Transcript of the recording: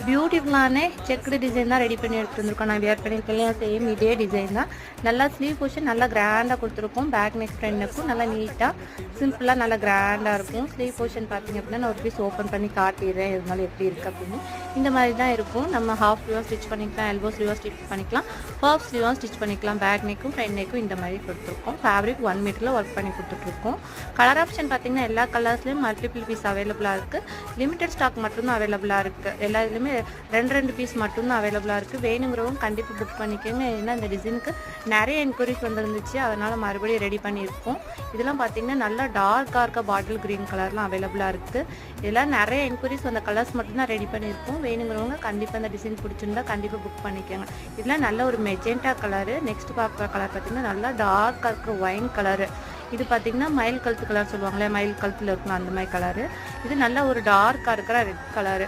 பியூட்டிஃபுல்லான checked design தான் ready பண்ணி எடுத்து வந்திருக்கோம். நான் வேர் பண்ணியிருக்கேன் சேம் இதே டிசைன் தான். நல்லா ஸ்லீவ் போர்ஷன் நல்லா கிராண்டாக கொடுத்துருக்கோம். பேக் நெக் ஃப்ரண்ட் நெக்கும் நல்லா நீட்டாக சிம்பிளாக நல்லா கிராண்டாக இருக்கும். ஸ்லீவ் போர்ஷன் பார்த்திங்க அப்படின்னா நான் ஒரு பீஸ் ஓப்பன் பண்ணி காட்டிடுறேன் இருந்தாலும் எப்படி இருக்குது அப்படின்னு. இந்த மாதிரி தான் இருக்கும். நம்ம ஹாஃப் ஸ்லீவாக ஸ்டிச் பண்ணிக்கலாம், எல்போ ஸ்லீவாக ஸ்டிச் பண்ணிக்கலாம், பர்ப் ஸ்லீவாக ஸ்டிச் பண்ணிக்கலாம். பேக் நெக்கும் ஃப்ரண்ட் நெக்கும் இந்த மாதிரி கொடுத்துருக்கோம். ஃபேப்ரிக் 1 மீட்டரில் ஒர்க் பண்ணி கொடுத்துட்ருக்கோம். கலர் ஆப்ஷன் பார்த்திங்கன்னா எல்லா கலர்ஸ்லேயும் மல்டிபிள் பீஸ் அவைலபிளாக இருக்குது. லிமிடெட் ஸ்டாக் மட்டும்தான் அவைலபிளாக இருக்குது. எல்லா இதுலேயுமே 2 பீஸ் மட்டும்தான் அவைலபிளாக இருக்குது. வேணுங்கிறவங்க கண்டிப்பாக புக் பண்ணிக்கோங்க. ஏன்னா இந்த டிசைனுக்கு நிறைய என்கொயரிஸ் வந்துருந்துச்சு, அதனால் மறுபடியும் ரெடி பண்ணியிருக்கோம். இதெல்லாம் பார்த்திங்கன்னா நல்லா டார்க்காக இருக்க பாட்டில் க்ரீன் கலர்லாம் அவைலபிளாக இருக்குது. இதெல்லாம் நிறைய என்கொயரிஸ் அந்த கலர்ஸ் மட்டும்தான் ரெடி பண்ணியிருக்கோம். வேணுங்கிறவங்க கண்டிப்பாக அந்த டிசைன் பிடிச்சிருந்தா கண்டிப்பாக புக் பண்ணிக்கோங்க. இதெல்லாம் நல்ல ஒரு மெஜெண்டா கலரு. நெக்ஸ்ட் பார்க்குற கலர் பார்த்திங்கன்னா நல்லா டார்க்காக இருக்க ஒயின் கலரு. இது பார்த்திங்கன்னா மயில் கழுத்து கலர் சொல்லுவாங்களே, மயில் கழுத்தில் இருக்கணும் அந்த மாதிரி கலரு. இது நல்ல ஒரு டார்க்காக இருக்கிற ரெட் கலரு.